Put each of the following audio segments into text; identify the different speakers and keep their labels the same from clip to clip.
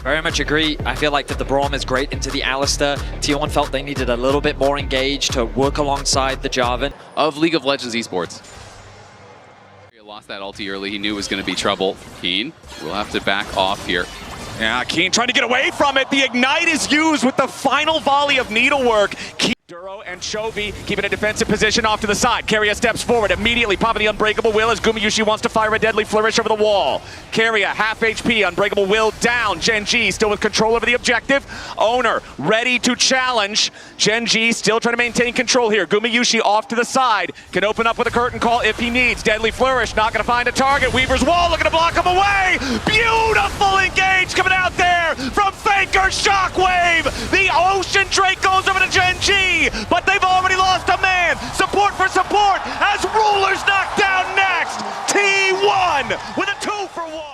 Speaker 1: Very much agree. I feel like that the Braum is great into the Alistair. T1 felt they needed a little bit more engaged to work alongside the Jarvan.
Speaker 2: Of League of Legends esports. He lost that ulti early. He knew it was going to be trouble. Keen will have to back off here.
Speaker 3: Yeah, Keen trying to get away from it. The Ignite is used with the final volley of needlework. Duro and Chovy keeping a defensive position off to the side. Keria steps forward, immediately popping the Unbreakable Will as Gumayusi wants to fire a deadly flourish over the wall. Keria, half HP, Unbreakable Will down. Gen.G still with control over the objective. Owner ready to challenge. Gen.G still trying to maintain control here. Gumayusi off to the side. Can open up with a curtain call if he needs. Deadly flourish, not going to find a target. Weaver's wall looking to block him away. Beautiful engage coming out there from Faker Shockwave. The Ocean Drake goes over to Gen.G. But they've already lost a man. Support for support as Ruler's knocked down next. T1 with a 2-for-1.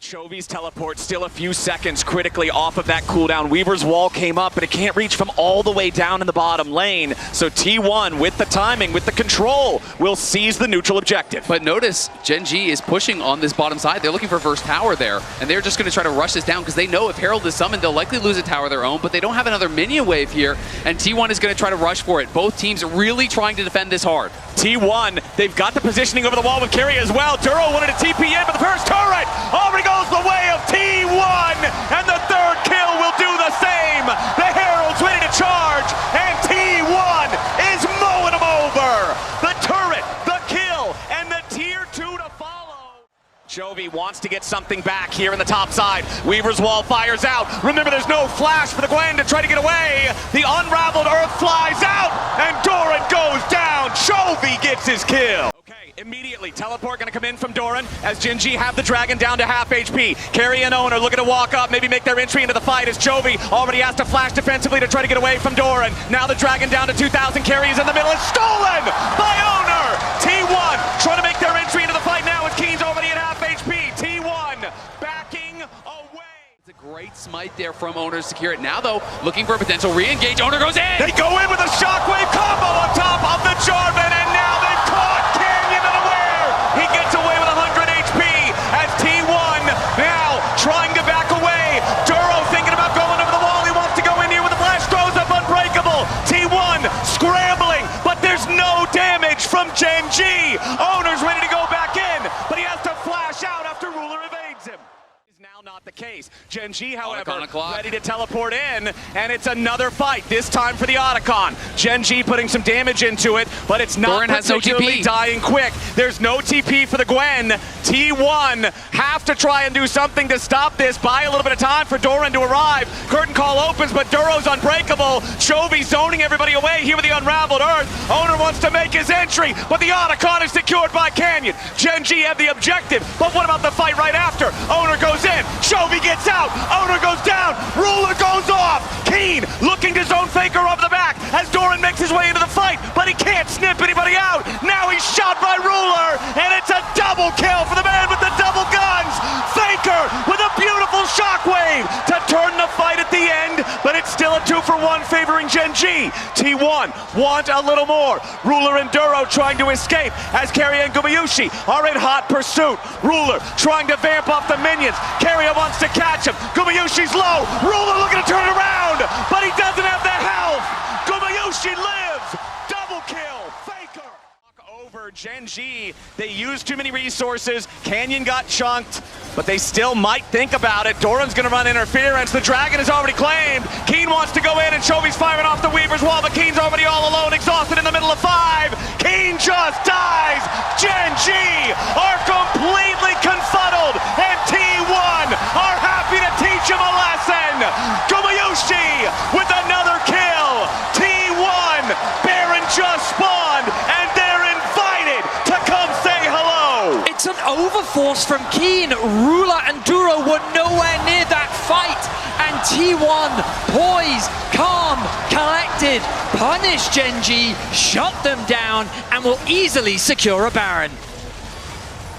Speaker 3: Chovy's teleport still a few seconds critically off of that cooldown. Weaver's wall came up, but it can't reach from all the way down in the bottom lane. So T1 with the timing, with the control, will seize the neutral objective.
Speaker 2: But notice Gen.G is pushing on this bottom side. They're looking for first tower there, and they're just going to try to rush this down because they know if Herald is summoned, they'll likely lose a tower of their own, but they don't have another minion wave here, and T1 is going to try to rush for it. Both teams really trying to defend this hard.
Speaker 3: T1, they've got the positioning over the wall with Keria as well. Duro wanted a TP in, but the first turret already goes the way of T1, and the third kill will do the same. The Herald's ready to charge, and T1 is mowing them over. The turret, the kill, and the tier 2 to follow. Chovy wants to get something back here in the top side. Weaver's wall fires out. Remember, there's no flash for the Gwen to try to get away. The unraveled Earth flies out, and Doran goes down. Chovy gets his kill. Okay, immediately, teleport gonna come in from Doran as Gen.G have the dragon down to half HP. Keria and Owner looking to walk up, maybe make their entry into the fight as Chovy already has to flash defensively to try to get away from Doran. Now the dragon down to 2,000, Keria's in the middle, it's stolen by Owner! T1 trying to make their entry into the fight now as Keen's already at half HP. T1 backing away.
Speaker 2: It's a great smite there from Owner to secure it. Now though, looking for a potential re-engage. Owner goes in!
Speaker 3: They go in with a shockwave combo on top of the Jarvan, and now they've caught Canyon unaware. He gets away with 100 HP as T1 now trying to back away. Duro thinking about going over the wall. He wants to go in here with the flash, throws up Unbreakable. T1 scrambling, but there's no damage from Gen.G. Owner's ready to go back in, but he has to flash out after Ruler evades him. Now not the case. Gen.G, however, ready to teleport in, and it's another fight, this time for the Otacon. Gen.G putting some damage into it, but it's not
Speaker 2: Doran has no TP.
Speaker 3: Dying quick. There's no TP for the Gwen. T1 have to try and do something to stop this. Buy a little bit of time for Doran to arrive. Curtain call opens, but Duro's unbreakable. Chovy zoning everybody away here with the unraveled Earth. Owner wants to make his entry, but the Otacon is secured by Canyon. Gen.G have the objective, but what about the fight right after? Owner goes in. Chovy gets out. Owner goes down. Ruler goes off. Keen looking to zone Faker off the back as Doran makes his way into the fight, but he can't snip anybody out. Now he's shot by Ruler, and it's a double kill for the man with the double guns. Faker with a beautiful shockwave to turn the fight at the end, but it's still a 2-for-1 favoring Gen.G. T1 want a little more. Ruler and Duro trying to escape as Keria and Gumayusi are in hot pursuit. Ruler trying to vamp up the minions. Keria wants to catch him. Gumayusi's low. Ruler looking to turn it around, but he doesn't have the health. Gumayusi lives. Double kill. Faker. Over Gen.G. They used too many resources. Canyon got chunked, but they still might think about it. Doran's going to run interference. The dragon is already claimed. Keen wants to go in, and Chovy's firing off the Weaver's wall, but Keen's already all alone, exhausted in the middle of 5. Keen just dies. Gen.G are completely confuddled, and T1 are happy to teach him a lesson. Gumayusi with another kill. T1, Baron just spawned, and they're invited to come say hello.
Speaker 1: It's an overforce from Keen. Ruler and Duro were nowhere near that fight, and T1 poised, calm, collected, punished Gen.G, shut them down, and will easily secure a Baron.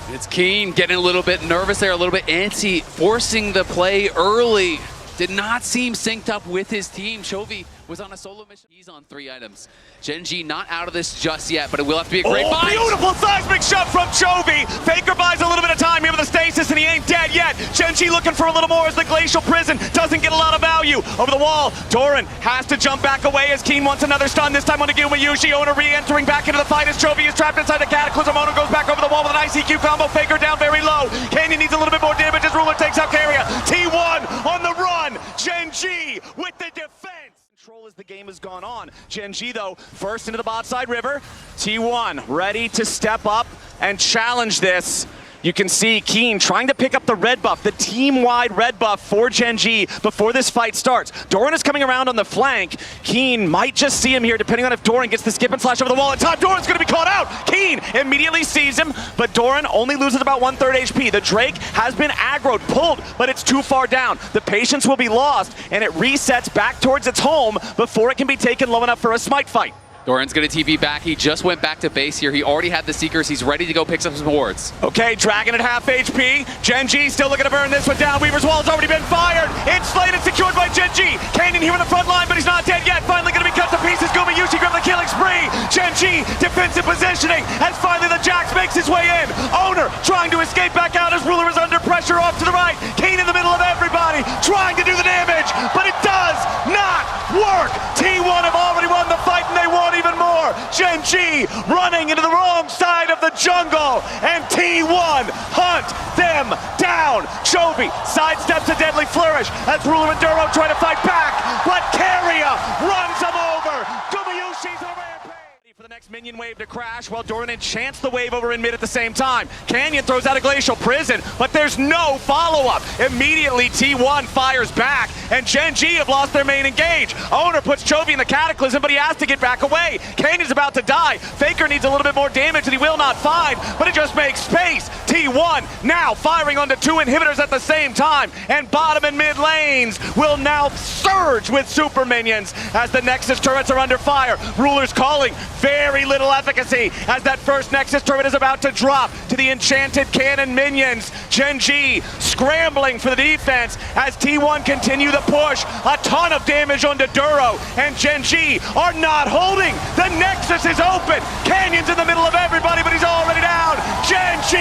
Speaker 2: It's Keen getting a little bit nervous there, a little bit antsy, forcing the play early. did not seem synced up with his team. Chovy was on a solo mission. He's on 3 items. Gen.G not out of this just yet, but it will have to be a great fight.
Speaker 3: Beautiful seismic shove from Chovy. Faker buys a little bit of time here with the stasis, and he ain't dead yet. Gen.G looking for a little more as the Glacial Prison doesn't get a lot of value. Over the wall, Doran has to jump back away as Keen wants another stun, this time on Mayushi. Owner re-entering back into the fight as Chovy is trapped inside the Cataclysm. Owner goes back over the wall with a nice EQ combo. Faker down very low. Canyon needs a little bit more damage as Ruler takes out Carrier. T1 on the run. Gen.G with the defense. Control as the game has gone on. Gen.G though, first into the bot side river. T1 ready to step up and challenge this. You can see Keen trying to pick up the red buff, the team-wide red buff for Gen.G before this fight starts. Doran is coming around on the flank. Keen might just see him here, depending on if Doran gets the skip and slash over the wall in time. Doran's going to be caught out. Keen immediately sees him, but Doran only loses about 1/3 HP. The Drake has been aggroed, pulled, but it's too far down. The patience will be lost, and it resets back towards its home before it can be taken low enough for a smite fight.
Speaker 2: Doran's going to TP back. He just went back to base here. He already had the Seekers. He's ready to go pick up some wards.
Speaker 3: Okay, Dragon at half HP. Gen.G still looking to burn this one down. Weaver's wall has already been fired. It's slated, secured by Gen.G. Canyon here in the front line, but he's not dead yet. Finally going to be cut to pieces. Mayushi grab the killing spree. Gen.G defensive positioning as finally the Jax makes his way in. Owner trying to escape back out as Ruler is under pressure off to the right. Keen in the middle of everybody trying to do the damage, but it does not work. T1 have already won the fight and they want even more. Gen.G running into the wrong side of the jungle, and T1 hunt them down. Chovy sidesteps a deadly flourish as Ruler and Duro try to fight back, but Carrier runs him over. Gumayushi's on a rampage. For the next minion wave to crash while Doran enchants the wave over in mid at the same time. Canyon throws out a Glacial Prison, but there's no follow-up. Immediately T1 fires back, and Gen.G have lost their main engage. Owner puts Chovy in the Cataclysm, but he has to get back away. Canyon's about to die. Faker needs a little bit more damage that he will not find, but it just makes space. T1 now firing onto 2 inhibitors at the same time, and bottom and mid lanes will now surge with super minions as the Nexus turrets are under fire. Ruler's calling. Very little efficacy as that first Nexus turret is about to drop to the enchanted cannon minions. Gen.G scrambling for the defense as T1 continue the push. A ton of damage onto Duro, and Gen.G are not holding. The Nexus is open. Canyon's in the middle of everybody, but he's already down. Gen.G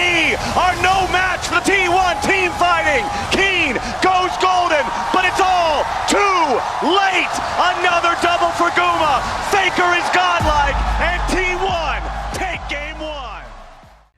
Speaker 3: are no match for the T1 team fighting. Keen goes golden, but it's all too late. Another double for Guma. Faker is godlike, and T1 take game 1.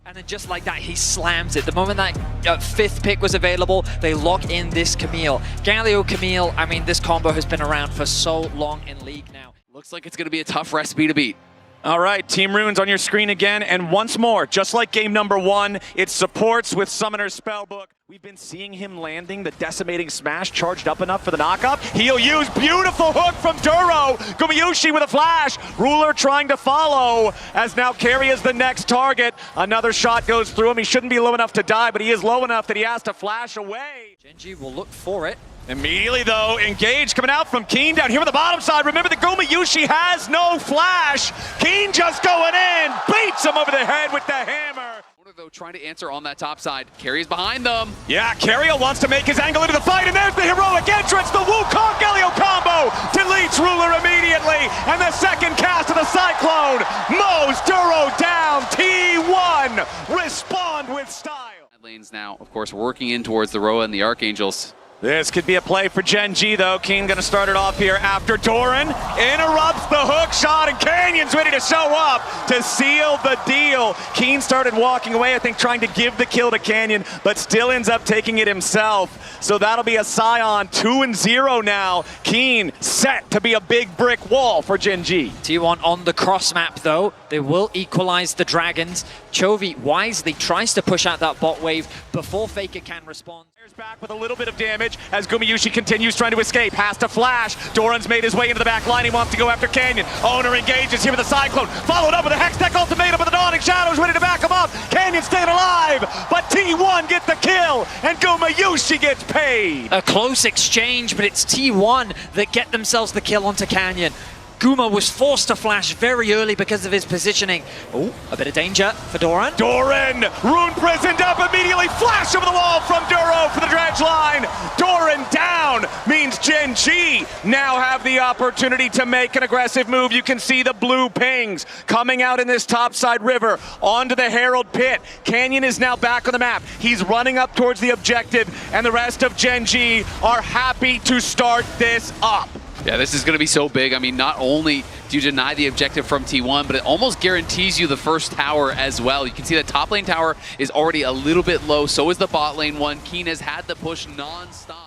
Speaker 1: And then just like that, he slams it. The moment that 5th pick was available, they lock in this Camille. Galio Camille, I mean, this combo has been around for so long in League now.
Speaker 2: Looks like it's going to be a tough recipe to beat.
Speaker 3: All right, Team Runes on your screen again, and once more, just like game number 1, it supports with Summoner's Spellbook. We've been seeing him landing the Decimating Smash charged up enough for the knockup. He'll use beautiful hook from Duro. Gumayushi with a flash. Ruler trying to follow as now Carry is the next target. Another shot goes through him. He shouldn't be low enough to die, but he is low enough that he has to flash away.
Speaker 1: Gen.G will look for it.
Speaker 3: Immediately though, Engage coming out from Keen down here on the bottom side. Remember that Gumayushi has no flash. Keen just going in, beats him over the head with the hammer.
Speaker 2: Though trying to answer on that top side. Carry's behind them.
Speaker 3: Yeah, Carrier wants to make his angle into the fight, and there's the heroic entrance. The Wukong Galio combo deletes Ruler immediately, and the second cast of the Cyclone mows Duro down. T1 respond with style.
Speaker 2: Lanes now, of course, working in towards the Roa and the Archangels.
Speaker 3: This could be a play for Gen.G though. Keen gonna start it off here after Doran interrupts the hook shot, and Canyon's ready to show up to seal the deal. Keen started walking away, I think trying to give the kill to Canyon, but still ends up taking it himself. So that'll be a Scion 2-0 now. Keen set to be a big brick wall for Gen.G.
Speaker 1: T1 on the cross map though. They will equalize the Dragons. Chovy wisely tries to push out that bot wave before Faker can respond.
Speaker 3: Back with a little bit of damage as Gumayushi continues trying to escape. Has to flash. Doran's made his way into the back line. He wants to go after Canyon. Owner engages here with the Cyclone. Followed up with a Hextech ultimatum with the Dawning Shadows ready to back him up. Canyon staying alive, but T1 gets the kill and Gumayushi gets paid.
Speaker 1: A close exchange, but it's T1 that get themselves the kill onto Canyon. Guma was forced to flash very early because of his positioning. Oh, a bit of danger for Doran.
Speaker 3: Doran, rune prisoned up immediately, flash over the wall from Duro for the dredge line. Doran down means Gen.G now have the opportunity to make an aggressive move. You can see the blue pings coming out in this topside river onto the Herald pit. Canyon is now back on the map. He's running up towards the objective, and the rest of Gen.G are happy to start this up.
Speaker 2: Yeah, this is going to be so big. I mean, not only do you deny the objective from T1, but it almost guarantees you the first tower as well. You can see that top lane tower is already a little bit low. So is the bot lane one. Keen has had the push non-stop.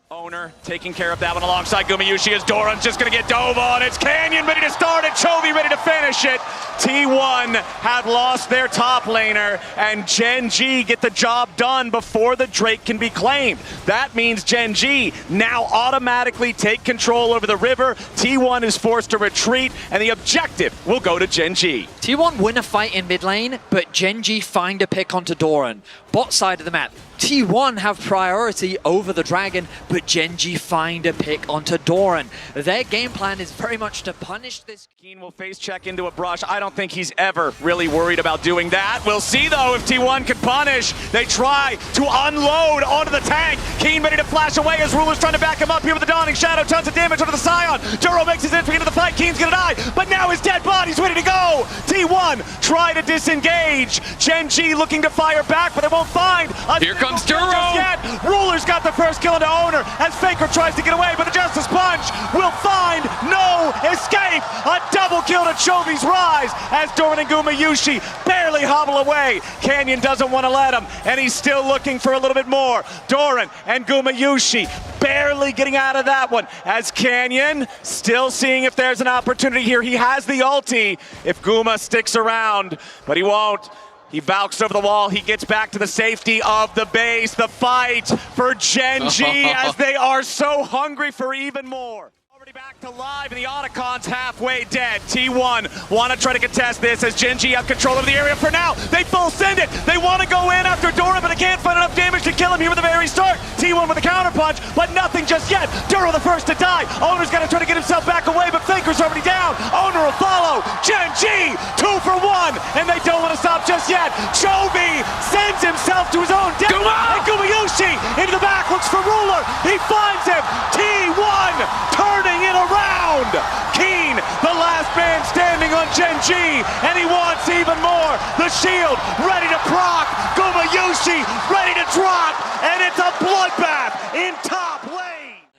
Speaker 3: Owner taking care of that one alongside Gumayushi as Doran's just going to get dove on. It's Canyon ready to start it. Chovy ready to finish it. T1 have lost their top laner, and Gen.G get the job done before the Drake can be claimed. That means Gen.G now automatically take control over the river. T1 is forced to retreat, and the objective will go to Gen.G.
Speaker 1: T1 win a fight in mid lane, but Gen.G find a pick onto Doran. Bot side of the map, T1 have priority over the dragon, but Gen.G find a pick onto Doran. Their game plan is very much to punish this.
Speaker 3: Keen will face check into a brush. I don't think he's ever really worried about doing that. We'll see though if T1 can punish. They try to unload onto the tank. Keen ready to flash away as Ruler's trying to back him up here with the Dawning Shadow. Tons of damage onto the Scion. Duro makes his entry into the fight. Keen's gonna die, but now his dead body's ready to go. T1 try to disengage. Gen.G looking to fire back, but they won't find a
Speaker 2: Here comes Duro.
Speaker 3: Yet. Ruler's got the first kill into Owner as Faker tries to get away, but the Justice Punch will find no escape. A double kill to Chovy's Rise as Doran and Gumayushi barely hobble away. Canyon doesn't want to let him, and he's still looking for a little bit more. Doran and Gumayushi barely getting out of that one as Canyon still seeing if there's an opportunity here. He has the ulti if Guma sticks around, but he won't. He bounced over the wall. He gets back to the safety of the base. The fight for Gen.G as they are so hungry for even more. Already back to live, and the Otacon's halfway dead. T1 want to try to contest this as Gen.G have control of the area for now. They full send it. They want to go in after Dora, but they can't find enough damage to kill him here at the very start. T1 with a counter punch, but nothing just yet. Duro the first to die. Owner's got to try to get himself back away, but Faker's already down. Owner will follow. Gen.G 2 for 1, and they don't want to stop just yet. Chovy sends himself to his own death. And Gumayushi into the back, looks for Ruler. He finds him. T1 turning it around. Keen, the last man standing on Gen.G, and he wants even more. The shield ready to proc. Gumayushi ready to drop, and it's a bloodbath in top lane.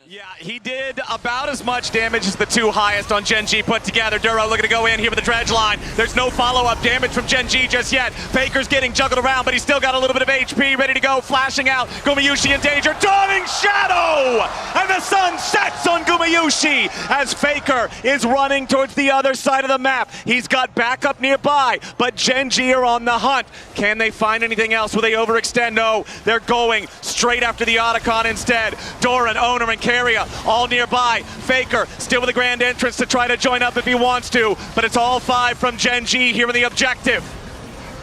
Speaker 3: Yeah, he did about as much damage as the two highest on Gen.G put together. Duro looking to go in here with the dredge line. There's no follow-up damage from Gen.G just yet. Faker's getting juggled around, but he's still got a little bit of HP ready to go. Flashing out. Gumayushi in danger. Dawning Shadow! And the sun sets on Gumayushi as Faker is running towards the other side of the map. He's got backup nearby, but Gen.G are on the hunt. Can they find anything else? Will they overextend? No, they're going straight after the Otacon instead. Doran, Owner, and Carrier all nearby. Faker still with a grand entrance to try to join up if he wants to, but it's all 5 from Gen.G here with the objective.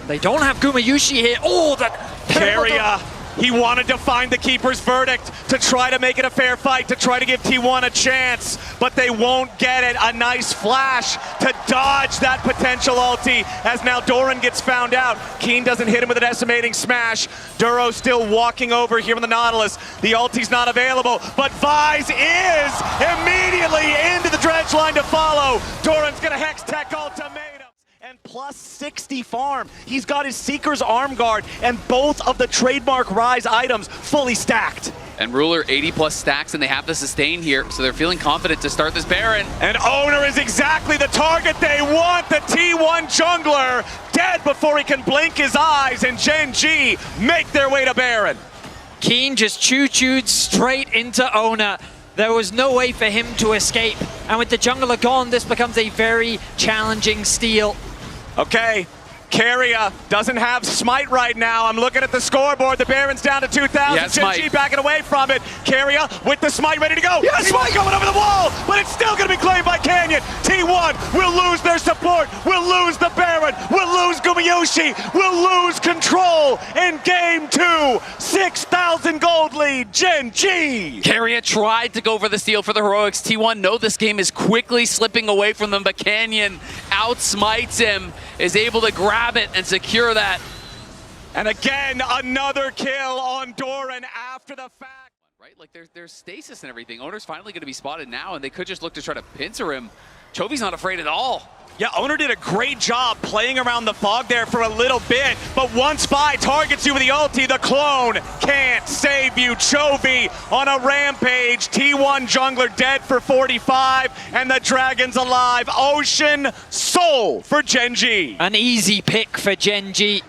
Speaker 1: They don't have Gumayushi here. Oh, that
Speaker 3: Carrier, he wanted to find the Keeper's verdict to try to make it a fair fight, to try to give T1 a chance, but they won't get it. A nice flash to dodge that potential ulti as now Doran gets found out. Keen doesn't hit him with an estimating smash. Duro still walking over here with the Nautilus. The ulti's not available, but Vise is immediately into the dredge line to follow. Doran's gonna Hex Tech ultimatum. And plus 60 farm. He's got his Seeker's arm guard and both of the trademark Rise items fully stacked.
Speaker 2: And Ruler 80 plus stacks, and they have the sustain here, so they're feeling confident to start this Baron.
Speaker 3: And Owner is exactly the target they want. The T1 jungler dead before he can blink his eyes, and Gen.G make their way to Baron.
Speaker 1: Keen just choo-chooed straight into Owner. There was no way for him to escape. And with the jungler gone, this becomes a very challenging steal.
Speaker 3: Okay, Keria doesn't have Smite right now. I'm looking at the scoreboard. The Baron's down to 2,000.
Speaker 2: Yeah,
Speaker 3: Gen.G backing away from it. Keria with the Smite ready to go.
Speaker 1: Yes,
Speaker 3: Smite going over the wall, but it's still going to be claimed by Canyon. T1 will lose their support. We'll lose the Baron. We'll lose Gumayushi. We'll lose control in game 2. 6,000 gold lead, Gen.G.
Speaker 2: Keria tried to go for the steal for the Heroics. T1 know this game is quickly slipping away from them, but Canyon outsmites him, is able to grab it and secure that.
Speaker 3: And again, another kill on Doran after the fact.
Speaker 2: Right, like there's stasis and everything. Owner's finally going to be spotted now, and they could just look to try to pincer him. Chovy's not afraid at all.
Speaker 3: Yeah, Owner did a great job playing around the fog there for a little bit, but once Spy targets you with the ulti, the clone can't save you. Chovy on a rampage. T1 jungler dead for 45, and the Dragon's alive. Ocean Soul for Gen.G.
Speaker 1: An easy pick for Gen.G.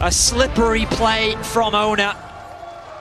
Speaker 1: A slippery play from Owner.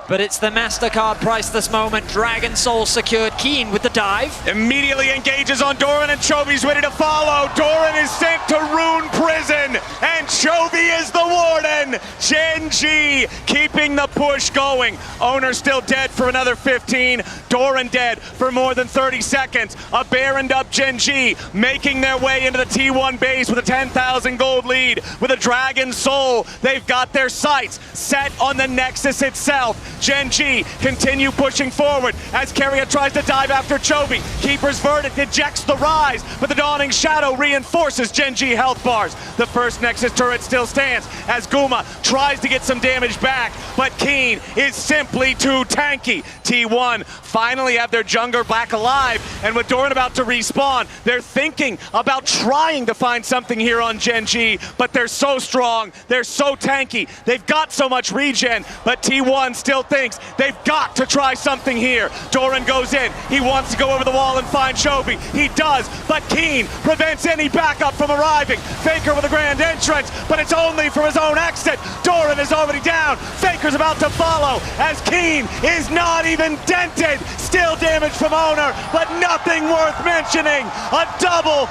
Speaker 1: But it's the MasterCard price this moment. Dragon Soul secured. Keen with the dive.
Speaker 3: Immediately engages on Doran, and Chovy's ready to follow. Doran is sent to Rune Prison, and Chovy is the warden. Gen.G keeping the push going. Owner still dead for another 15. Doran dead for more than 30 seconds. A Baroned up Gen.G making their way into the T1 base with a 10,000 gold lead. With a Dragon Soul, they've got their sights set on the Nexus itself. Gen.G continue pushing forward as Keria tries to dive after Chovy. Keeper's Verdict ejects the rise, but the Dawning Shadow reinforces Gen.G health bars. The first Nexus turret still stands as Guma tries to get some damage back, but Keen is simply too tanky. T1 finally have their jungler back alive, and with Doran about to respawn, they're thinking about trying to find something here on Gen.G, but they're so strong, they're so tanky, they've got so much regen, but T1 still thinks they've got to try something here. Doran goes in, he wants to go over the wall and find Chovy. He does, but Keen prevents any backup from arriving. Faker with a grand entrance, but it's only from his own exit. Doran is already down. Faker's about to follow as Keen is not even dented. Still damage from Owner, but nothing worth mentioning. A double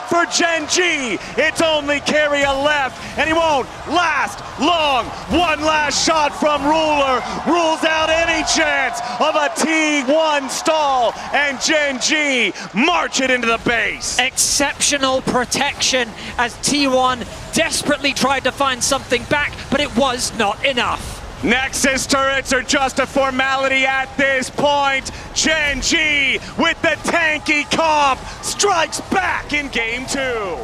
Speaker 3: for Gen.G. It's only Keria left, and he won't last long. One last shot from Ruler rules out any chance of a T1 stall, and Gen.G march it into the base.
Speaker 1: Exceptional protection as T1 desperately tried to find something back, but it was not enough.
Speaker 3: Nexus turrets are just a formality at this point. Gen.G with the tanky comp strikes back in game 2.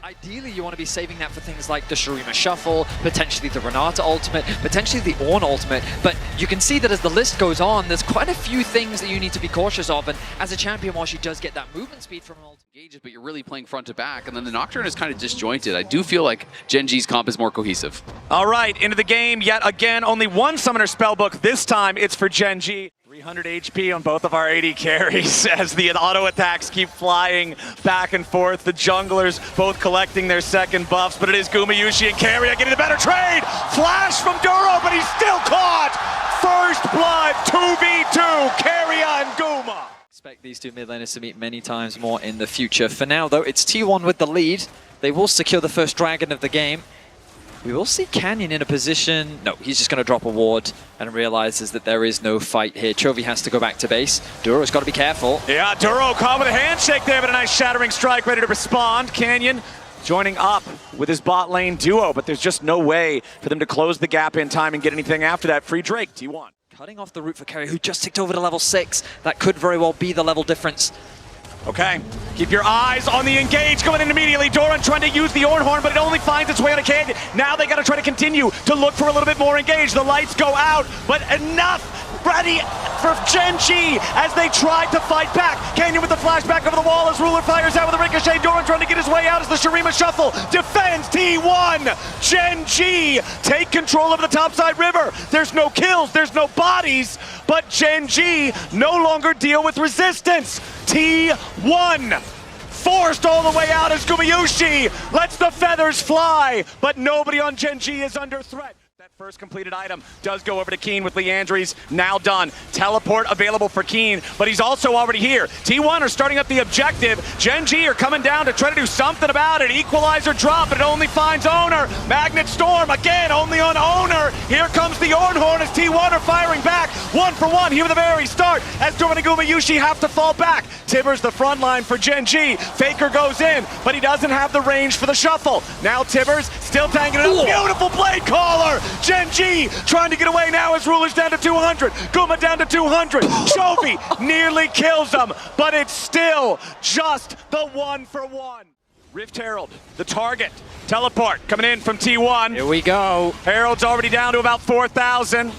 Speaker 1: Ideally, you want to be saving that for things like the Shurima Shuffle, potentially the Renata ultimate, potentially the Ornn ultimate, but you can see that as the list goes on, there's quite a few things that you need to be cautious of, and as a champion, while she does get that movement speed from an ultimate,
Speaker 2: But you're really playing front to back, and then the Nocturne is kind of disjointed. I do feel like Gen.G's comp is more cohesive.
Speaker 3: All right, into the game yet again. Only one Summoner Spellbook. This time it's for Gen.G. 300 HP on both of our AD carries as the auto attacks keep flying back and forth. The junglers both collecting their second buffs, but it is Gumayushi and Keria getting the better trade. Flash from Duro, but he's still caught. First blood, 2v2, Keria and Guma.
Speaker 1: Expect these two mid laners to meet many times more in the future. For now, though, it's T1 with the lead. They will secure the first dragon of the game. We will see Canyon in a position... No, he's just going to drop a ward and realizes that there is no fight here. Chovy has to go back to base. Duro's got to be careful.
Speaker 3: Yeah, Duro caught with a handshake there, but a nice shattering strike ready to respond. Canyon joining up with his bot lane duo, but there's just no way for them to close the gap in time and get anything after that. Free Drake, T1.
Speaker 1: Cutting off the route for Keria, who just ticked over to level 6. That could very well be the level difference.
Speaker 3: Okay, keep your eyes on the engage going in immediately. Doran trying to use the Ornn Horn, but it only finds its way on a Canyon. Now they got to try to continue to look for a little bit more engage. The lights go out, but enough ready for Gen.G as they tried to fight back. Canyon with the flashback over the wall as Ruler fires out with a ricochet. Doran trying to get his way out as the Shurima Shuffle defends T1. Gen.G take control of the topside river. There's no kills, there's no bodies, but Gen.G no longer deal with resistance. T1 forced all the way out as Gumayushi lets the feathers fly, but nobody on Gen.G is under threat. That first completed item does go over to Keen with Leandry's now done. Teleport available for Keen, but he's also already here. T1 are starting up the objective. Gen.G are coming down to try to do something about it. Equalizer drop, but it only finds Owner. Magnet Storm, again, only on Owner. Here comes the Ornhorn as T1 are firing back. 1 for 1 here at the very start as Doran and Gumayusi have to fall back. Tibbers the front line for Gen.G. Faker goes in, but he doesn't have the range for the shuffle. Now Tibbers still tanking it up. Beautiful blade caller. Gen.G trying to get away now as Ruler's down to 200. Guma down to 200. Chovy nearly kills him, but it's still just the 1 for 1. Rift Herald, the target. Teleport coming in from T1.
Speaker 1: Here we go.
Speaker 3: Herald's already down to about 4,000.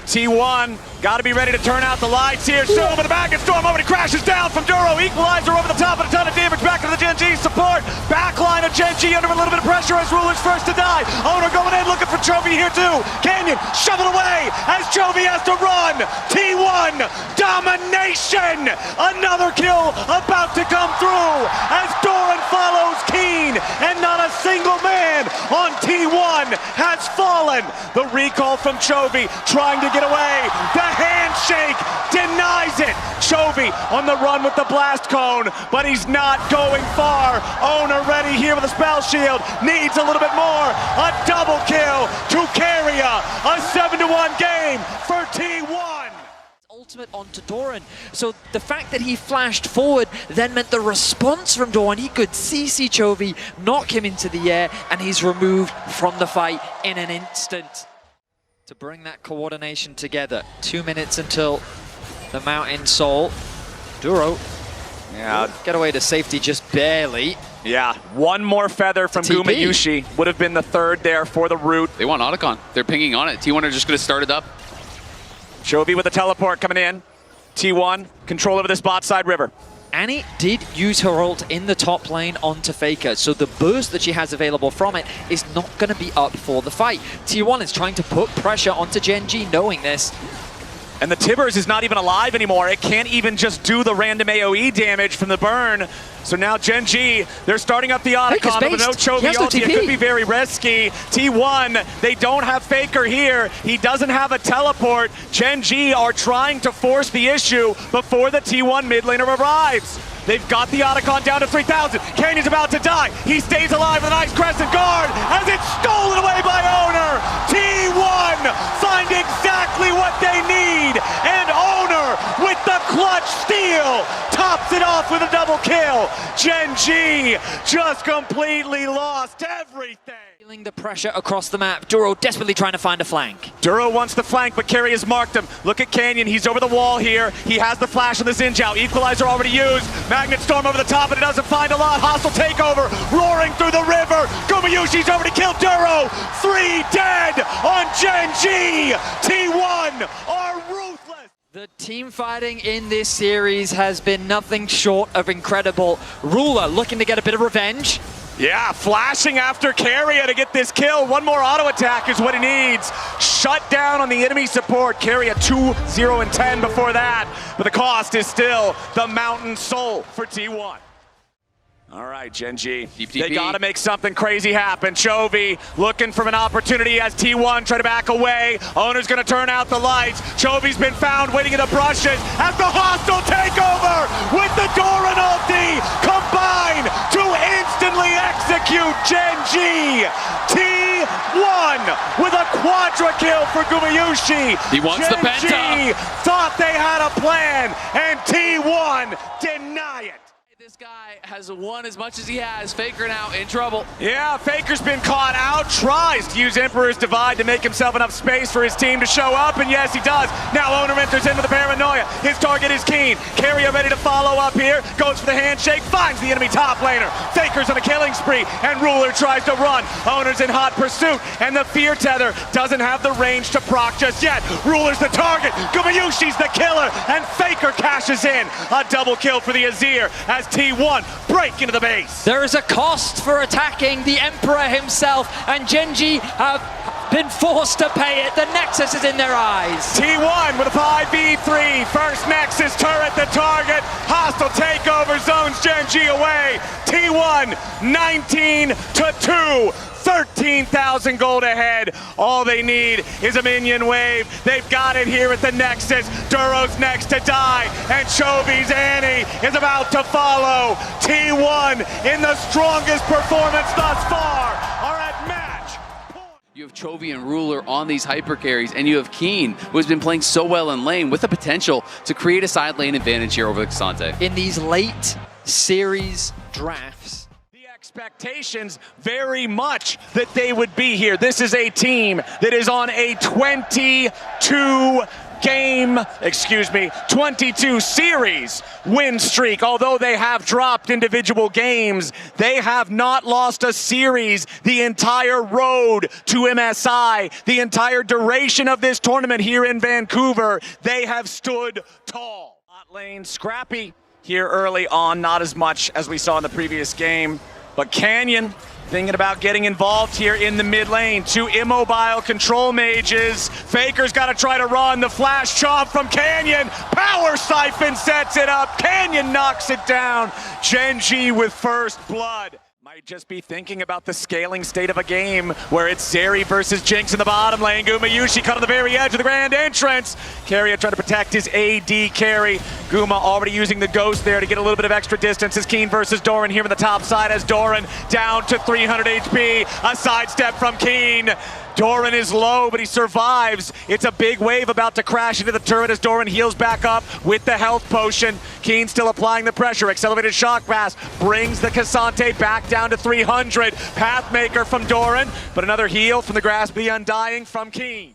Speaker 3: T1 got to be ready to turn out the lights here soon, but the Magnet Storm already crashes down from Duro. Equalizer over the top and a ton of damage back to the Gen.G support. Backline of Gen.G under a little bit of pressure as Ruler's first to die. Owner going in looking for Chovy here too. Canyon shoveled away as Chovy has to run. T1 domination. Another kill about to come through as Doran follows Keen, and not a single man on T1 has fallen. The recall from Chovy trying to get away. The handshake denies it. Chovy on the run with the blast cone, but he's not going far. Owner ready here with a spell shield. Needs a little bit more. A double kill to carry a 7-1 game for T1.
Speaker 1: Ultimate onto Doran. So the fact that he flashed forward then meant the response from Doran, he could CC Chovy, knock him into the air, and he's removed from the fight in an instant. To bring that coordination together. 2 minutes until the Mountain Soul. Duro.
Speaker 3: Yeah.
Speaker 1: Get away to safety just barely.
Speaker 3: Yeah, one more feather from Gumayusi would have been the third there for the root.
Speaker 2: They want Otacon. They're pinging on it. T1 are just going to start it up.
Speaker 3: Chovy with a teleport coming in. T1, control over this bot side river.
Speaker 1: Annie did use her ult in the top lane onto Faker, so the burst that she has available from it is not going to be up for the fight. T1 is trying to put pressure onto Gen.G knowing this.
Speaker 3: And the Tibbers is not even alive anymore. It can't even just do the random AoE damage from the burn. So now Gen.G, they're starting up the Otacon, but no Chovy ulti. It could be very risky. T1, they don't have Faker here. He doesn't have a teleport. Gen.G are trying to force the issue before the T1 mid laner arrives. They've got the Otacon down to 3,000. Canyon's about to die. He stays alive with a nice crescent guard as it's stolen away by Owner. T1 find exactly what they need. And Owner with the clutch steal tops it off with a double kill. Gen.G just completely lost everything.
Speaker 1: Feeling the pressure across the map. Duro desperately trying to find a flank.
Speaker 3: Duro wants the flank, but Carry has marked him. Look at Canyon, he's over the wall here. He has the flash on the Xin-Zhao. Equalizer already used. Magnet Storm over the top, but it doesn't find a lot. Hostile takeover, roaring through the river. Gumayusi's already killed Duro. 3 dead on Gen.G. T1 are ruthless.
Speaker 1: The team fighting in this series has been nothing short of incredible. Ruler looking to get a bit of revenge.
Speaker 3: Yeah, flashing after Carrier to get this kill. One more auto attack is what he needs. Shut down on the enemy support. Carrier 2-0-10 before that. But the cost is still the Mountain Soul for T1. All right, Gen.G. They got to make something crazy happen. Chovy looking for an opportunity as T1 try to back away. Owner's going to turn out the lights. Chovy's been found waiting in the brushes as the hostile takeover with the Doran ulti combined to instantly execute Gen.G. T1 with a quadra kill for Gumayusi.
Speaker 2: He wants the penta.
Speaker 3: Gen.G thought they had a plan, and T1 deny it.
Speaker 2: This guy has won as much as he has. Faker now in trouble.
Speaker 3: Yeah, Faker's been caught out, tries to use Emperor's Divide to make himself enough space for his team to show up, and yes, he does. Now Owner enters into the paranoia. His target is Keen. Carrier ready to follow up here, goes for the handshake, finds the enemy top laner. Faker's on a killing spree, and Ruler tries to run. Owner's in hot pursuit, and the Fear Tether doesn't have the range to proc just yet. Ruler's the target, Gumayusi's the killer, and Faker cashes in. A double kill for the Azir as T1 break into the base.
Speaker 1: There is a cost for attacking the Emperor himself, and Gen.G have been forced to pay it. The Nexus is in their eyes.
Speaker 3: T1 with a 5v3. First Nexus turret the target. Hostile takeover zones Gen.G away. T1 19-2. 13,000 gold ahead. All they need is a minion wave. They've got it here at the Nexus. Duro's next to die, and Chovy's Annie is about to follow. T1 in the strongest performance thus far are at match.
Speaker 2: You have Chovy and Ruler on these hyper carries, and you have Keen, who has been playing so well in lane with the potential to create a side lane advantage here over the Cassante.
Speaker 1: In these late series drafts,
Speaker 3: expectations very much that they would be here. This is a team that is on a 22 series win streak. Although they have dropped individual games, they have not lost a series the entire road to MSI, the entire duration of this tournament here in Vancouver. They have stood tall. Bot lane scrappy here early on, not as much as we saw in the previous game. But Canyon thinking about getting involved here in the mid lane. Two immobile control mages. Faker's got to try to run. The flash chomp from Canyon. Power Siphon sets it up. Canyon knocks it down. Gen.G with first blood. Might just be thinking about the scaling state of a game where it's Zeri versus Jinx in the bottom lane. Guma Yushi cut on the very edge of the grand entrance. Keria trying to protect his AD carry. Guma already using the ghost there to get a little bit of extra distance. As Keen versus Doran here on the top side as Doran down to 300 HP. A sidestep from Keen. Doran is low, but he survives. It's a big wave about to crash into the turret as Doran heals back up with the health potion. Keen still applying the pressure. Accelerated shock blast brings the Cassante back down to 300. Pathmaker from Doran, but another heal from the Grasp of the Undying from Keen.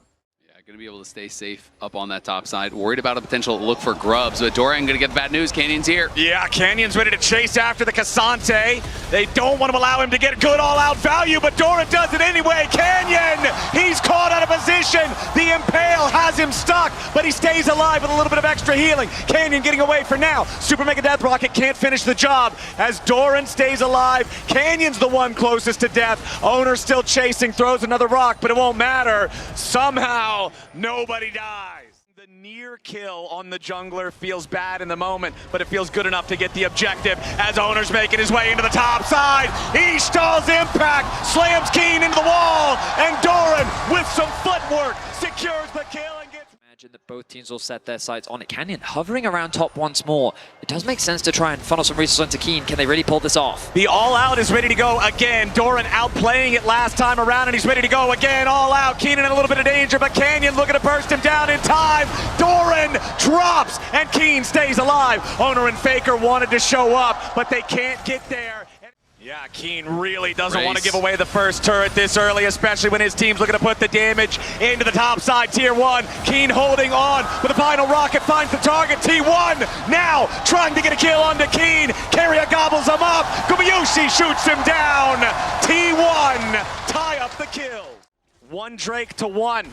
Speaker 2: Going to be able to stay safe up on that top side. Worried about a potential look for grubs, but Doran going to get the bad news. Canyon's here.
Speaker 3: Yeah, Canyon's ready to chase after the Cassante. They don't want to allow him to get good all-out value, but Doran does it anyway. Canyon, he's caught out of position. The Impale has him stuck, but he stays alive with a little bit of extra healing. Canyon getting away for now. Super Mega Death Rocket can't finish the job as Doran stays alive. Canyon's the one closest to death. Owner still chasing, throws another rock, but it won't matter. Somehow, nobody dies. The near kill on the jungler feels bad in the moment, but it feels good enough to get the objective as Owner's making his way into the top side. Ishtal's impact slams Keen into the wall, and Doran with some footwork secures the kill and gets...
Speaker 1: Imagine that both teams will set their sights on it. Canyon hovering around top once more. It does make sense to try and funnel some resources into Keen. Can they really pull this off?
Speaker 3: The all-out is ready to go again. Doran outplaying it last time around, and he's ready to go again. All out. Keenan in a little bit of danger, but Canyon looking to burst him down in time. Doran drops, and Keen stays alive. Owner and Faker wanted to show up, but they can't get there. Yeah, Keen really doesn't want to give away the first turret this early, especially when his team's looking to put the damage into the top side. Tier 1, Keen holding on, but the final rocket finds the target. T1 now trying to get a kill onto Keen. Keria gobbles him up. Gumayushi shoots him down. T1 tie up the kill. One Drake to one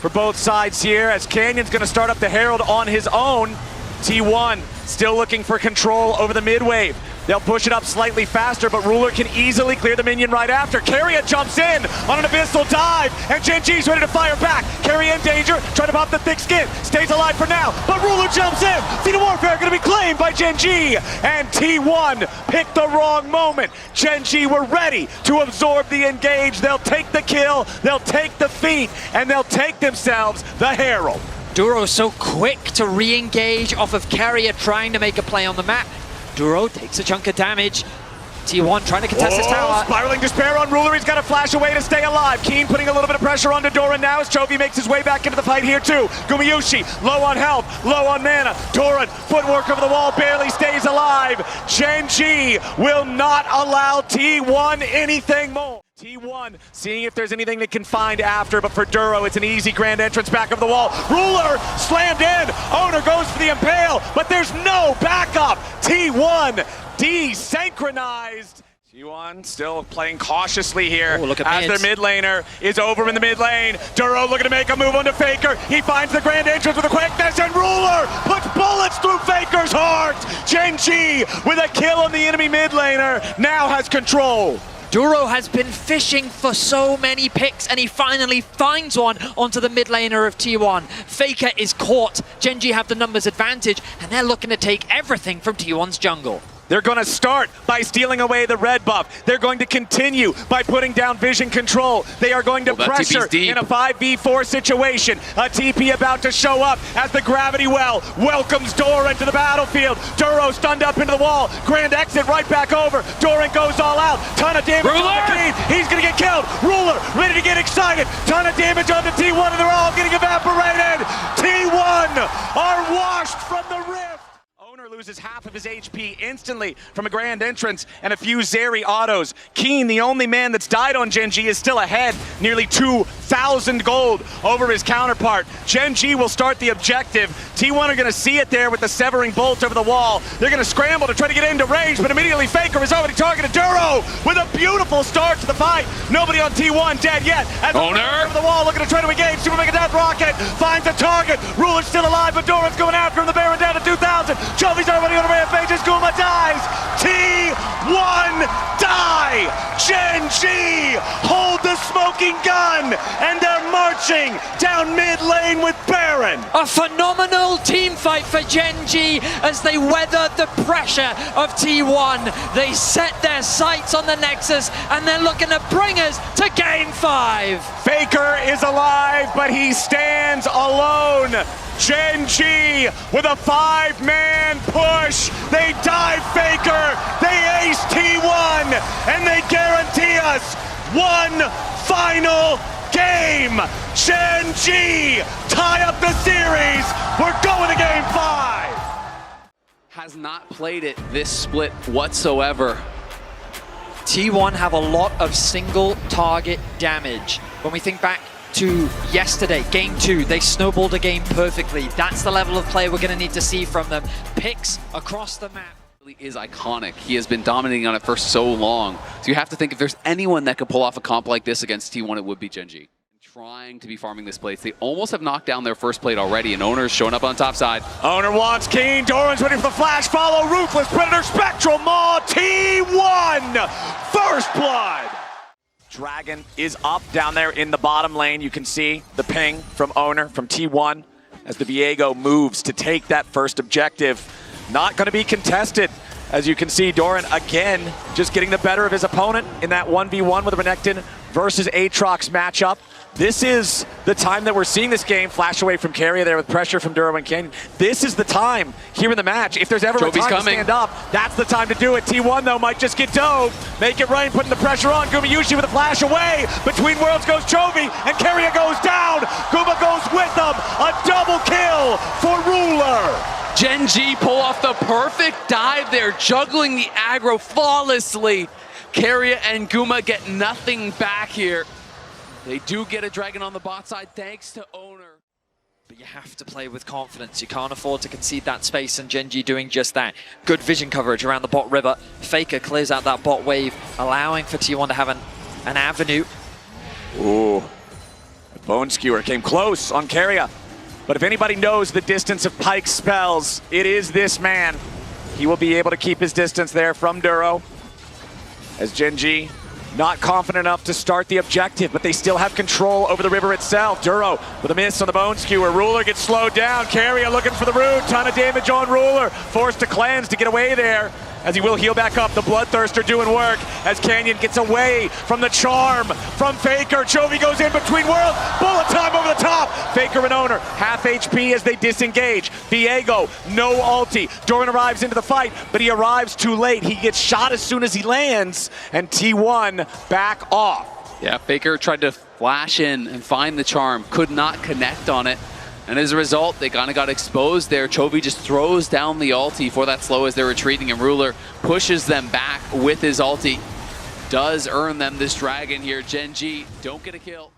Speaker 3: for both sides here as Canyon's going to start up the Herald on his own. T1 still looking for control over the mid wave. They'll push it up slightly faster, but Ruler can easily clear the minion right after. Keria jumps in on an abyssal dive, and Gen.G's ready to fire back. Keria in danger, trying to pop the thick skin. Stays alive for now, but Ruler jumps in. Feet of Warfare going to be claimed by Gen.G, and T1 picked the wrong moment. Gen.G were ready to absorb the engage. They'll take the kill, they'll take the feat, and they'll take themselves the Herald.
Speaker 1: Duro so quick to re-engage off of Keria trying to make a play on the map. Duro takes a chunk of damage. T1 trying to contest his tower.
Speaker 3: Spiraling Despair on Ruler. He's got to flash away to stay alive. Keen putting a little bit of pressure onto Doran now as Chovy makes his way back into the fight here too. Gumayushi low on health, low on mana. Doran, footwork over the wall, barely stays alive. Gen.G will not allow T1 anything more. T1 seeing if there's anything they can find after, but for Duro, it's an easy grand entrance back of the wall. Ruler slammed in. Owner goes for the Impale, but there's no backup. T1 desynchronized. T1 still playing cautiously here as their mid laner is over in the mid lane. Duro looking to make a move onto Faker. He finds the grand entrance with a quickness, and Ruler puts bullets through Faker's heart. Gen.G with a kill on the enemy mid laner now has control.
Speaker 1: Duro has been fishing for so many picks, and he finally finds one onto the mid laner of T1. Faker is caught. Gen.G have the numbers advantage, and they're looking to take everything from T1's jungle.
Speaker 3: They're going to start by stealing away the red buff. They're going to continue by putting down vision control. They are going to pressure in a 5v4 situation. A TP about to show up as the gravity well welcomes Doran to the battlefield. Duro stunned up into the wall. Grand exit right back over. Doran goes all out. Ton of damage on the Keen. He's going to get killed. Ruler ready to get excited. Ton of damage on the T1, and they're all getting evaporated. T1 are washed from the rift. Owner loses half of his HP instantly from a grand entrance and a few Zeri autos. Keen, the only man that's died on Gen.G, is still ahead, nearly 2,000 gold over his counterpart. Gen.G will start the objective. T1 are going to see it there with the severing bolt over the wall. They're going to scramble to try to get into range, but immediately Faker has already targeted Duro with a beautiful start to the fight. Nobody on T1 dead yet. As Owner over the wall looking to try to engage. Super Mega Death Rocket finds a target. Ruler's still alive, but Doran's going after him. The Baron down to 2,000. Chovey's already on a rampage as Guma dies. T1 die. Gen.G hold the smoking gun, and they're marching down mid lane with Baron.
Speaker 1: A phenomenal team fight for Gen.G as they weather the pressure of T1. They set their sights on the Nexus, and they're looking to bring us to Game 5.
Speaker 3: Faker is alive, but he stands alone. Gen.G with a 5-man push. They dive Faker, they ace T1, and they guarantee us one final game. Gen.G tie up the series. We're going to Game 5.
Speaker 2: Has not played it this split whatsoever.
Speaker 1: T1 have a lot of single target damage. When we think back to yesterday, Game 2, they snowballed a game perfectly. That's the level of play we're going to need to see from them. Picks across the map.
Speaker 2: Really is iconic. He has been dominating on it for so long. So you have to think if there's anyone that could pull off a comp like this against T1, it would be Gen.G. Trying to be farming this plate. They almost have knocked down their first plate already, and Owner's showing up on top side.
Speaker 3: Owner wants Keen. Doran's ready for the flash follow. Ruthless Predator Spectral Maw. T1 first blood. Dragon is up down there in the bottom lane. You can see the ping from Owner, from T1, as the Viego moves to take that first objective. Not going to be contested. As you can see, Doran again just getting the better of his opponent in that 1v1 with the Renekton versus Aatrox matchup. This is the time that we're seeing this game flash away from Keria there with pressure from Duro and Canyon. This is the time here in the match. If there's ever a time to stand up, that's the time to do it. T1 though might just get dove. Make it rain, putting the pressure on. Gumayushi with a flash away. Between worlds goes Chovy, and Keria goes down. Guma goes with them. A double kill for Ruler.
Speaker 2: Gen.G pull off the perfect dive there, juggling the aggro flawlessly. Keria and Guma get nothing back here. They do get a dragon on the bot side thanks to Owner.
Speaker 1: But you have to play with confidence. You can't afford to concede that space, and Gen.G doing just that. Good vision coverage around the bot river. Faker clears out that bot wave, allowing for T1 to have an avenue.
Speaker 3: Ooh, the Bone Skewer came close on Keria. But if anybody knows the distance of Pyke's spells, it is this man. He will be able to keep his distance there from Duro. As Gen.G not confident enough to start the objective, but they still have control over the river itself. Duro with a miss on the Bone Skewer. Ruler gets slowed down. Keria looking for the root. Ton of damage on Ruler. Forced to cleanse to get away there, as he will heal back up. The Bloodthirster doing work as Canyon gets away from the charm from Faker. Chovy goes in between worlds. Bullet time over the top. Faker and Owner half HP as they disengage. Viego, no ulti. Doran arrives into the fight, but he arrives too late. He gets shot as soon as he lands, and T1 back off.
Speaker 2: Yeah, Faker tried to flash in and find the charm. Could not connect on it. And as a result, they kind of got exposed there. Chovy just throws down the ulti for that slow as they're retreating, and Ruler pushes them back with his ulti. Does earn them this dragon here. Gen.G don't get a kill.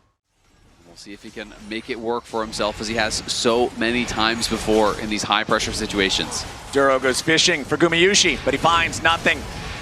Speaker 2: We'll see if he can make it work for himself, as he has so many times before in these high pressure situations.
Speaker 3: Duro goes fishing for Gumayushi, but he finds nothing.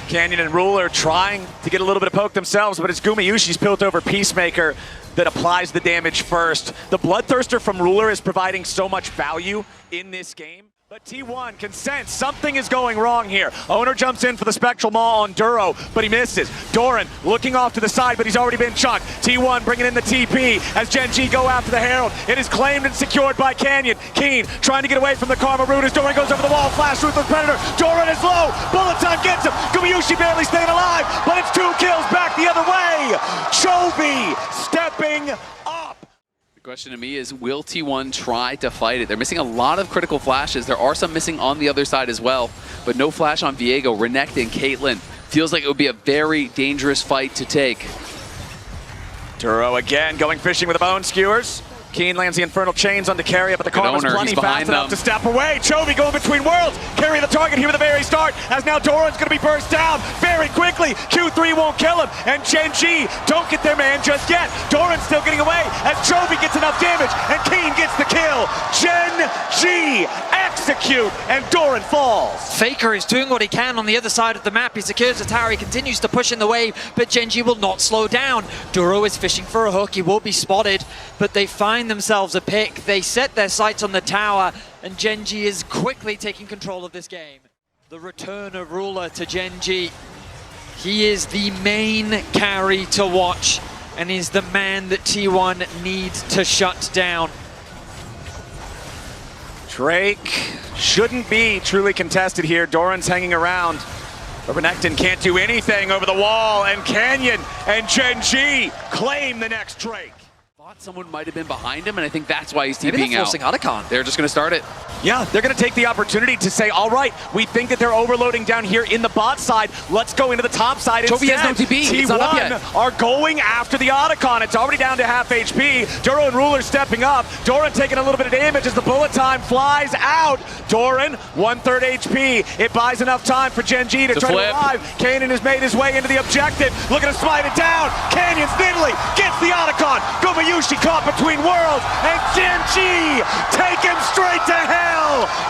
Speaker 3: Canyon and Ruler trying to get a little bit of poke themselves, but it's Gumayushi's built over Peacemaker that applies the damage first. The Bloodthirster from Ruler is providing so much value in this game. But T1 can sense something is going wrong here. Owner jumps in for the Spectral Maw on Duro, but he misses. Doran looking off to the side, but he's already been chunked. T1 bringing in the TP as Gen.G go after the Herald. It is claimed and secured by Canyon. Keen trying to get away from the Karma Root as Doran goes over the wall. Flash Ruthless Predator. Doran is low. Bullet time gets him. Gumayushi barely staying alive, but it's 2 kills back the other way. Chovy stepping up.
Speaker 2: The question to me is, will T1 try to fight it? They're missing a lot of critical flashes. There are some missing on the other side as well, but no flash on Viego. Renekton and Caitlyn. Feels like it would be a very dangerous fight to take.
Speaker 3: Duro again going fishing with the Bone Skewers. Keen lands the Infernal Chains onto Carrier, but the Karma's plenty fast enough to step away. Chovy going between worlds. Carry the target here at the very start, as now Doran's going to be burst down very quickly. Q3 won't kill him, and Gen.G don't get their man just yet. Doran's still getting away as Chovy gets enough damage, and Keen gets the kill. Gen.G execute, and Doran falls.
Speaker 1: Faker is doing what he can on the other side of the map. He secures the tower, he continues to push in the wave, but Gen.G will not slow down. Duro is fishing for a hook, he will be spotted, but they find themselves a pick. They set their sights on the tower, and Gen.G is quickly taking control of this game. The return of Ruler to Gen.G. He is the main carry to watch, and is the man that T1 needs to shut down.
Speaker 3: Drake shouldn't be truly contested here. Doran's hanging around, but Renekton can't do anything over the wall, and Canyon and Gen.G claim the next Drake.
Speaker 2: Thought someone might have been behind him, and I think that's why he's TPing out.
Speaker 1: Maybe they're forcing Otacon.
Speaker 2: They're just going to start it.
Speaker 3: Yeah, they're going to take the opportunity to say, all right, we think that they're overloading down here in the bot side. Let's go into the top side
Speaker 2: Chovy
Speaker 3: instead.
Speaker 2: has no TP. It's not up yet.
Speaker 3: T1 are going after the Otacon. It's already down to half HP. Duro and Ruler stepping up. Doran taking a little bit of damage as the bullet time flies out. Doran, 1/3 HP. It buys enough time for Gen.G to try to revive. Kanan has made his way into the objective. Looking to smite it down. Canyon's niddly. Gets the Otacon. Gumayushi caught between worlds. And Gen.G take him straight to hell.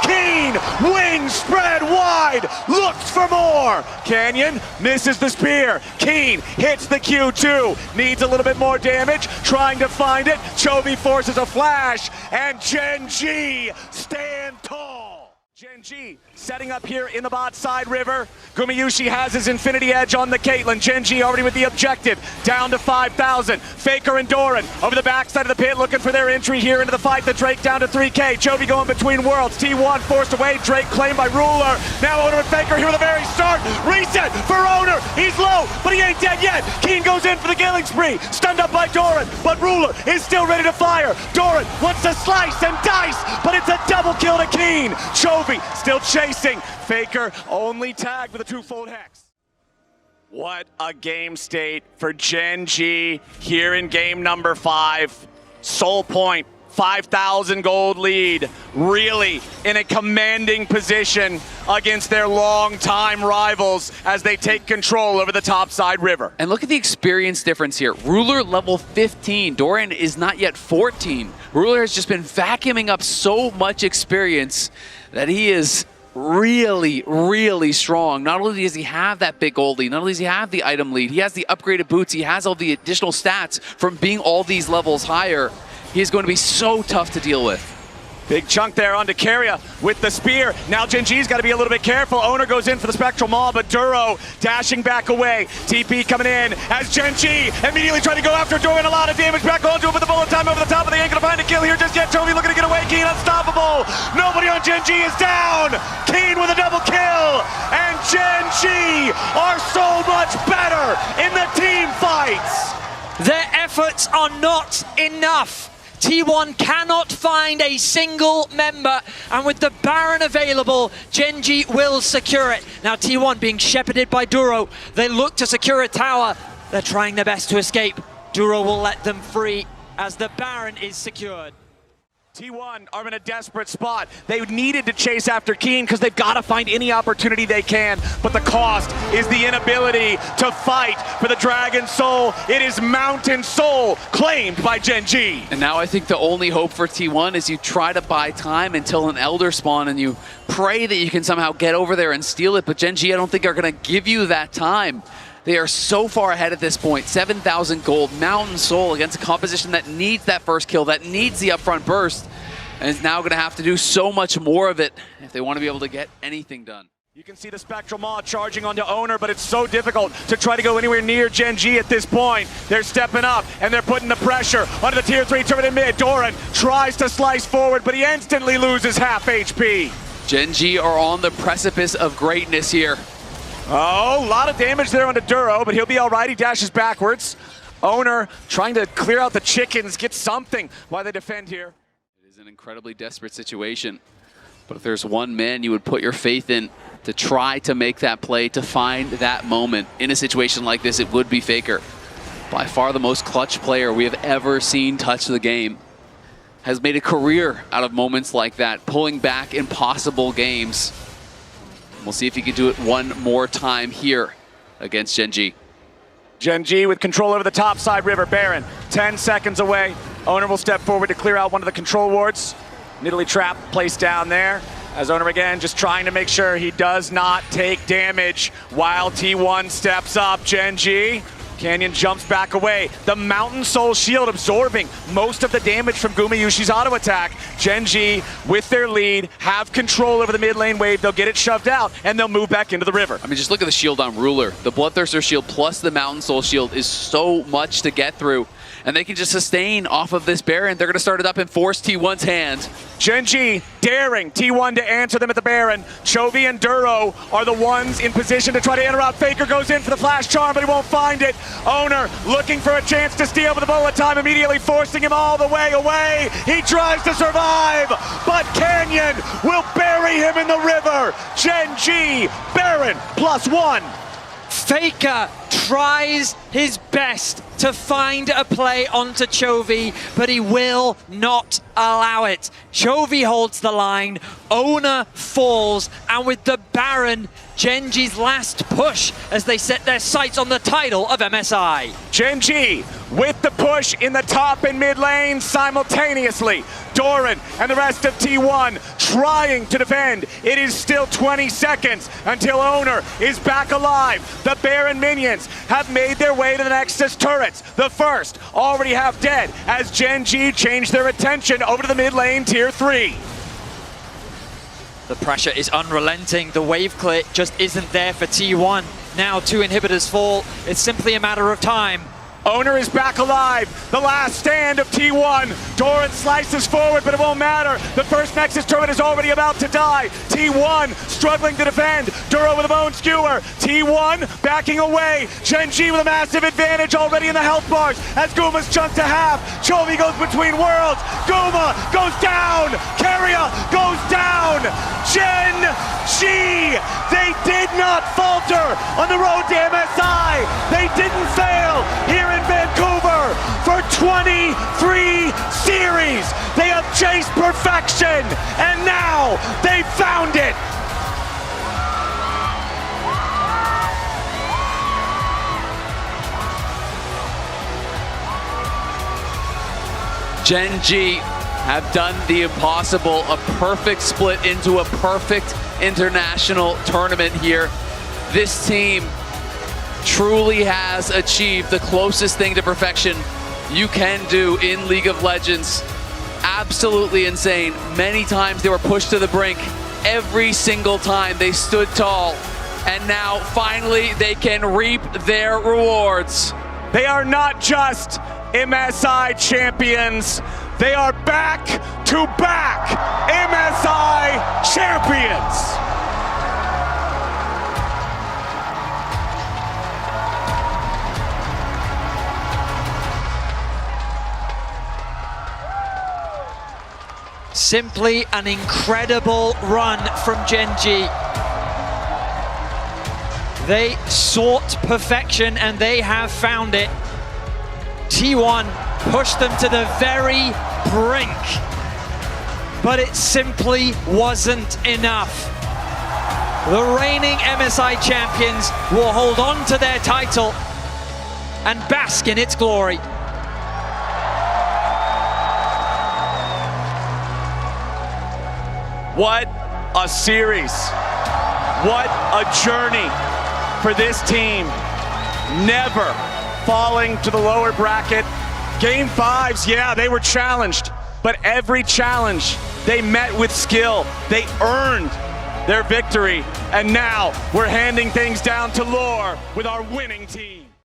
Speaker 3: Keen, wings spread wide, looks for more. Canyon misses the spear. Keen hits the Q2, needs a little bit more damage, trying to find it. Chovy forces a flash, and Gen.G stand tall. Gen.G setting up here in the bot side river. Gumayushi has his Infinity Edge on the Caitlyn. Gen.G already with the objective, down to 5,000. Faker and Doran over the backside of the pit looking for their entry here into the fight. The Drake down to 3K. Chovy going between worlds. T1 forced away. Drake claimed by Ruler. Now Owner and Faker here at the very start. Reset for Owner. He's low, but he ain't dead yet. Keen goes in for the killing spree. Stunned up by Doran, but Ruler is still ready to fire. Doran wants to slice and dice, but it's a double kill to Keen. Chovy still chasing. Faker only tagged with a 2-fold hex. What a game state for Gen.G here in game number 5. Soul Point, 5,000 gold lead, really in a commanding position against their longtime rivals as they take control over the topside river.
Speaker 2: And look at the experience difference here. Ruler level 15, Doran is not yet 14. Ruler has just been vacuuming up so much experience that he is really, really strong. Not only does he have that big gold lead, not only does he have the item lead, he has the upgraded boots, he has all the additional stats from being all these levels higher. He is going to be so tough to deal with.
Speaker 3: Big chunk there onto Carrier with the spear. Now Gen.G's got to be a little bit careful. Owner goes in for the Spectral Maw, but Duro dashing back away. TP coming in as Gen.G immediately trying to go after Doran. A lot of damage back onto him with the bullet time over the top, but they ain't going to find a kill here just yet. Chovy looking to get away. Keen unstoppable. Nobody on Gen.G is down. Keen with a double kill. And Gen.G are so much better in the team fights.
Speaker 1: Their efforts are not enough. T1 cannot find a single member, and with the Baron available, Gen.G will secure it. Now T1 being shepherded by Duro, they look to secure a tower. They're trying their best to escape. Duro will let them free as the Baron is secured.
Speaker 3: T1 are in a desperate spot. They needed to chase after Keen because they've got to find any opportunity they can, but the cost is the inability to fight for the Dragon Soul. It is Mountain Soul claimed by Gen.G.
Speaker 2: And now I think the only hope for T1 is you try to buy time until an Elder spawn and you pray that you can somehow get over there and steal it, but Gen.G I don't think are going to give you that time. They are so far ahead at this point. 7,000 gold, Mountain Soul against a composition that needs that first kill, that needs the upfront burst. and is now going to have to do so much more of it if they want to be able to get anything done.
Speaker 3: You can see the Spectral Maw charging onto Owner, but it's so difficult to try to go anywhere near Gen.G at this point. They're stepping up, and they're putting the pressure onto the Tier 3 tournament mid. Doran tries to slice forward, but he instantly loses half HP.
Speaker 2: Gen.G are on the precipice of greatness here.
Speaker 3: Oh, a lot of damage there onto Duro, but he'll be all right. He dashes backwards. Owner trying to clear out the chickens, get something while they defend here.
Speaker 2: It is an incredibly desperate situation, but if there's one man you would put your faith in to try to make that play, to find that moment in a situation like this, it would be Faker. By far the most clutch player we have ever seen touch the game. Has made a career out of moments like that, pulling back impossible games. We'll see if he can do it one more time here against Gen.G.
Speaker 3: Gen.G with control over the top side river. Baron 10 seconds away. Owner will step forward to clear out one of the control wards. Nidalee trap placed down there. As Owner again just trying to make sure he does not take damage while T1 steps up. Gen.G, Canyon jumps back away. The Mountain Soul Shield absorbing most of the damage from Gumayusi's auto attack. Gen.G with their lead have control over the mid lane wave. They'll get it shoved out and they'll move back into the river.
Speaker 2: I mean, just look at the shield on Ruler. The Bloodthirster shield plus the Mountain Soul shield is so much to get through. And they can just sustain off of this Baron. They're going to start it up and force T1's hand.
Speaker 3: Gen.G daring T1 to answer them at the Baron. Chovy and Duro are the ones in position to try to interrupt. Faker goes in for the flash charm, but he won't find it. Owner looking for a chance to steal with the bullet time, immediately forcing him all the way away. He tries to survive, but Canyon will bury him in the river. Gen.G, Baron +1.
Speaker 1: Faker tries his best to find a play onto Chovy, but he will not allow it. Chovy holds the line, Owner falls, and with the Baron, Gen.G's last push as they set their sights on the title of MSI.
Speaker 3: Gen.G with the push in the top and mid lane simultaneously. Doran and the rest of T1 trying to defend. It is still 20 seconds until Owner is back alive. The Baron minions have made their way to the Nexus turrets. The first already half dead as Gen.G change their attention over to the mid lane Tier 3.
Speaker 1: The pressure is unrelenting. The wave clear just isn't there for T1. Now 2 inhibitors fall. It's simply a matter of time.
Speaker 3: Owner is back alive. The last stand of T1. Doran slices forward, but it won't matter. The first Nexus turret is already about to die. T1 struggling to defend. Duro with a bone skewer. T1 backing away. Gen.G with a massive advantage already in the health bars as Guma's chunked to half. Chovy goes between worlds. Guma goes down. Keria goes down. Gen.G, they did not falter on the road to MSI. They didn't fail here in Vancouver for 23 series. They have chased perfection, and now they found it.
Speaker 2: Gen.G have done the impossible, a perfect split into a perfect international tournament here. This team truly has achieved the closest thing to perfection you can do in League of Legends. Absolutely insane. Many times they were pushed to the brink. Every single time they stood tall. And now finally they can reap their rewards.
Speaker 3: They are not just MSI champions. They are back-to-back MSI champions.
Speaker 1: Simply an incredible run from Gen.G. They sought perfection and they have found it. T1 pushed them to the very brink, but it simply wasn't enough. The reigning MSI champions will hold on to their title and bask in its glory.
Speaker 3: What a series. What a journey for this team. Never falling to the lower bracket. Game 5s, yeah, they were challenged, but every challenge They met with skill. They earned their victory. And now we're handing things down to Lore with our winning team.